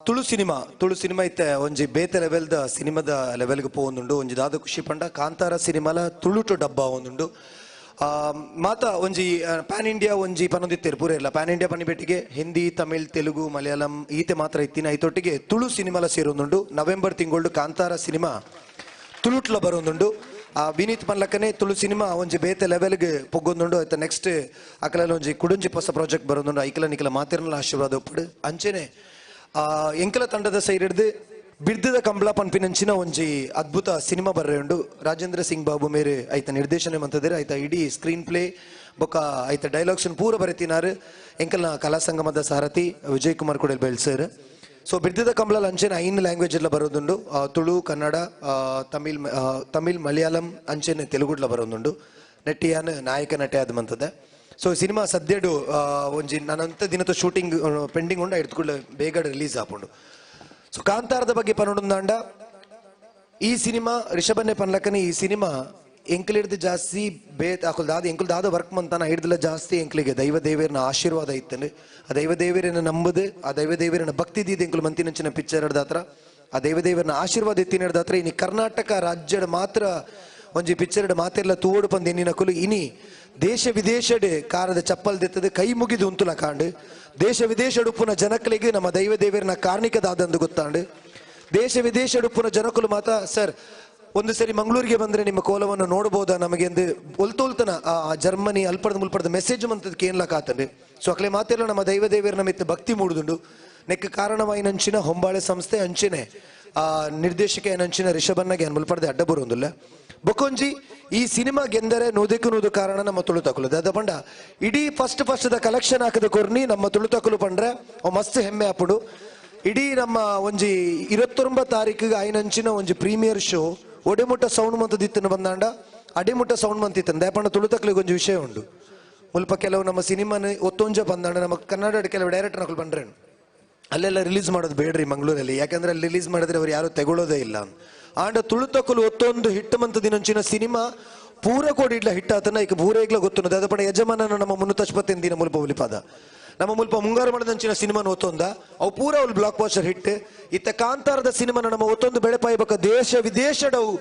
Tulu cinema ಇತ್ತೆ ಒಂಜಿ ಬೇತೆ ಲೆವೆಲ್ದ ಸಿನಿಮಾದ ಲೆವೆಲ್ಗೆ ಪೋವೊಂದುಂಡು ಒಂಜಿ ದಾದ ಖುಷಿ ಪಂಡ ಕಾಂತಾರ ಸಿನಿಮಾಲ ತುಳುಟು ಡಬ್ಬ ಒಂದುಂಡು ಮಾತ ಒಂಜಿ ಪ್ಯಾನ್ ಇಂಡಿಯಾ ಒಂಜಿ ಪನೊಂದಿತ್ತೇರು ಪೂರ ಇಲ್ಲ ಪ್ಯಾನ್ ಇಂಡಿಯಾ ಪನಿಬೆಟ್ಟಿಗೆ ಹಿಂದಿ ತಮಿಳ್ ತೆಲುಗು ಮಲಯಾಳಂ ಈತೆ ಮಾತ್ರ ಇತ್ತಿನ ಐತೊಟ್ಟಿಗೆ ತುಳು ಸಿನಿಮಾಲ ಸೇರೊಂದುಂಡು ನವೆಂಬರ್ ತಿಂಗಳು ಕಾಂತಾರ ಸಿನಿಮಾ ತುಳುಟ್ಲ ಬರೋಂದುಂಡು ವಿನೀತ್ ಮಲ್ಲಕ್ಕನೆ ತುಳು ಸಿನಿಮಾ ಒಂಜಿ ಬೇತೆ ಲೆವೆಲ್ಗೆ ಪೊಗ್ಗೊಂದುಂಡು ಆಯ್ತು ನೆಕ್ಸ್ಟ್ ಅಕಲಲ್ಲಿ ಒಂಜಿ ಕುಡುಂಜಿ ಹೊಸ ಪ್ರಾಜೆಕ್ಟ್ ಬರೋಂದುಂಡು ಐಕಲ ನಿಕಲ ಮಾತಿರಲ್ಲ ಆಶೀರ್ವಾದ ಒಪ್ಪಡು ಅಂಚೆನೆ ಎಂಕಲ ತಂಡದ ಸೈಡ್ ಹಿಡಿದು ಬಿಡ್ದದ ಕಂಬಳ ಪನ್ಪಿನಂಚಿನ ಒಂಜಿ ಅದ್ಭುತ ಸಿನಿಮಾ ಬರ್ರೆ ಉಂಡು ರಾಜೇಂದ್ರ ಸಿಂಗ್ ಬಾಬು ಮೇರೆ ಐತ ನಿರ್ದೇಶನ ಮಂತದೇರು ಐತ ಇಡೀ ಸ್ಕ್ರೀನ್ ಪ್ಲೇ ಬೊಕ್ಕ ಐತ ಡೈಲಾಗ್ಸ್ ಪೂರ ಬರೆತಿನಾರು ಎಂಕಲ್ನ ಕಲಾ ಸಂಗಮದ ಸಾರಥಿ ವಿಜಯ್ ಕುಮಾರ್ ಕೂಡ ಬೆಳ್ಸರ್ ಸೊ ಬಿಡ್ದದ ಕಂಬಳ ಅಂಚೆನ 5 ಲ್ಯಾಂಗ್ವೇಜ್ ಎಲ್ಲ ಬರೋದುಂಡು ತುಳು ಕನ್ನಡ ತಮಿಳ್ ಮಲಯಾಳಂ ಅಂಚೆನೆ ತೆಲುಗುಡ್ಲ ಬರೋದುಂಡು ನೆಟ್ಟಿಯಾನ್ ನಾಯಕ ನಟೆ ಆದ ಮಂತದೆ ಸೊ ಸಿನಿಮಾ ಸದ್ಯಡು ಒಂಜಿ ನಾನಂತ ದಿನದ ಶೂಟಿಂಗ್ ಪೆಂಡಿಂಗ್ ಉಂಡು ಎಡ್ದುಕೊಳ್ಳ ಬೇಗ ರಿಲೀಸ್ ಆಪುಂಡು ಸೊ ಕಾಂತಾರದ ಬಗ್ಗೆ ಪನೊಂದಾಂಡ ಈ ಸಿನಿಮಾ ರಿಷಭನ್ನೇ ಪನ್ಲಕ್ಕನೆ ಈ ಸಿನಿಮಾ ಎಂಕ್ಲಿಡ್ದು ಜಾಸ್ತಿ ಎಂಕುಲ್ ದಾದ ವರ್ಕ್ ಮಂತಾನ ಹಿಡ್ದಲ ಜಾಸ್ತಿ ಎಂಕ್ಲಿಗೆ ದೈವ ದೇವರನ ಆಶೀರ್ವಾದ ಇತ್ತಂದ್ರೆ ಆ ದೈವ ದೇವರನ್ನ ನಂಬುದು ಆ ದೈವ ದೇವರನ ಭಕ್ತಿ ದೀದ ಎಂಕುಲು ಮಂತಿನಂಚಿನ ಪಿಕ್ಚರ್ ಹಿಡ್ದಾತ್ರ ಆ ದೈವ ದೇವರನ ಆಶೀರ್ವಾದ ಎತ್ತಿನ ಹಿಡ್ದಾತ್ರ ಇನಿ ಕರ್ನಾಟಕ ರಾಜ್ಯದ ಮಾತ್ರ ಒಂಜಿ ಪಿಕ್ಚರ್ ಮಾತೆಲ್ಲ ತೂಡು ಪಂದ್ ಎನ್ನಿನ ಕುಲು ಇನಿ ದೇಶ ವಿದೇಶಡ್ ಕಾರದ ಚಪ್ಪಲ್ ದೆತ್ತದ ಕೈ ಮುಗಿದು ಉಂತುಲ ಕಾಂಡು ದೇಶ ವಿದೇಶಡ್ ಉಪ್ಪುನ ಜನಕ್ಕಳಿಗೆ ನಮ್ಮ ದೈವ ದೇವರನ ಕಾರಣಿಕದಾದಂದು ಗೊತ್ತಾಂಡು ದೇಶ ವಿದೇಶಡ್ ಉಪ್ಪುನ ಜನಕುಲು ಮಾತ ಸರ್ ಒಂದು ಸರಿ ಮಂಗಳೂರಿಗೆ ಬಂದ್ರೆ ನಿಮ್ಮ ಕೋಲವನ್ನು ನೋಡಬಹುದಾ ನಮಗೆ ಎಂದು ಒಲ್ತೊಲ್ತನ ಆ ಜರ್ಮನಿ ಅಲ್ಪಡದ ಮುಲ್ಪಡದ ಮೆಸೇಜ್ ಮಂತದಕ್ಕೆ ಏನ್ಲ ಕಾತಂಡೆ ಸೊ ಅಕ್ಲೆ ಮಾತೆಲ್ಲ ನಮ್ಮ ದೈವ ದೇವರನ ಮಿತ್ತ ಭಕ್ತಿ ಮೂಡುದುಂಡು ನೆಕ್ಕ ಕಾರಣವಾಯಿನಂಚಿನ ಹೊಂಬಾಳೆ ಸಂಸ್ಥೆ ಅಂಚಿನೆ ಆ ನಿರ್ದೇಶಕ ಏನಂಚಿನ ರಿಷಭನ್ನಗೆ ಮುಲ್ಪಡದೆ ಅಡ್ಡ ಬರೋದಿಲ್ಲ ಬೊಕೊಂಜಿ ಈ ಸಿನಿಮಾ ಗೆಂದರೆ ನೂದೆಕು ಕಾರಣ ನಮ್ಮ ತುಳುತಕುಲು ಅದ ಪಂಡ ಇಡೀ ಫಸ್ಟ್ ದ ಕಲೆಕ್ಷನ್ ಹಾಕದ ಕೊರ್ನಿ ನಮ್ಮ ತುಳುತಕುಲು ಪಂಡ್ರೆ ಮಸ್ತ್ ಹೆಮ್ಮೆ ಹಾಪುಡು ಇಡೀ ನಮ್ಮ ಒಂಜಿ 29 ತಾರೀಕಿಗೆ ಐನಂಚಿನ ಒಂಜಿ ಪ್ರೀಮಿಯರ್ ಶೋ ಒಡೆಮುಟ್ಟ ಸೌಂಡ್ ಮಂತದಿತ್ತನ್ನು ಬಂದಾಂಡ ಅಡೆಮುಟ್ಟ ಸೌಂಡ್ ಮಂತಿತ್ತಂದ ದಯಪಂಡ ತುಳುತಕ್ಲಿಗೆ ಒಂಜಿ ವಿಷಯ ಉಂಡು ಮುಲ್ಪ ಕೆಲವು ನಮ್ಮ ಸಿನಿಮಾನ ಒತ್ತೊಂಜ ಬಂದಾಂಡ ನಮ್ಮ ಕನ್ನಡ ಕೆಲವು ಡೈರೆಕ್ಟರ್ ಹಾಕಲು ಬಂದ್ರೆ ಅಲ್ಲೆಲ್ಲ ರಿಲೀಸ್ ಮಾಡೋದು ಬೇಡ್ರಿ ಮಂಗಳೂರಲ್ಲಿ ಯಾಕಂದ್ರೆ ಅಲ್ಲಿ ರಿಲೀಸ್ ಮಾಡಿದ್ರೆ ಅವ್ರು ಯಾರು ತೆಗೊಳ್ಳೋದೇ ಇಲ್ಲ ಆಂಡ ತುಳುತಕುಲು ಒತ್ತೊಂದು ಹಿಟ್ ಮಂತ ದಿನಂಚಿನ ಸಿನಿಮಾ ಪೂರ ಕೋಡಿ ಇಡ್ಲ ಹಿಟ್ ಆತನ ಈಗ ಪೂರ ಇಗ್ಲ ಗೊತ್ತು ಅದಪಡ ಯಜಮಾನನ ನಮ್ಮ 350 ದಿನ ಮುಲ್ಪ ಒಲಿಪಾದ ನಮ್ಮ ಮುಲ್ಪ ಮುಂಗಾರು ಮಾಡದಂಚಿನ ಸಿನಿಮಾನ ಒತ್ತೊಂದ ಅವು ಪೂರ ಅವ್ರು ಬ್ಲಾಕ್ ಬಾಸ್ಟರ್ ಹಿಟ್ ಇತ್ತ ಕಾಂತಾರದ ಸಿನಿಮಾನ ನಮ್ಮ ಒತ್ತೊಂದು ಬೆಳೆಪಾಯ್ಬೇಕ ದೇಶ ವಿದೇಶಡವು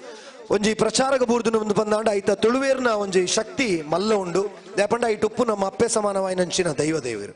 ಒಂಜಿ ಪ್ರಚಾರಕ ಬೂರ್ದು ಬಂದಾಂಡ ಐತ ತುಳುವೇರ್ನ ಒಂಜಿ ಶಕ್ತಿ ಮಲ್ಲ ಉಂಡು ಯಾಪಂಡ ಐಟು ಉಪ್ಪು ನಮ್ಮ ಅಪ್ಪೆ ಸಮಾನವಾಯಿನಂಚಿನ ದೈವ ದೇವರು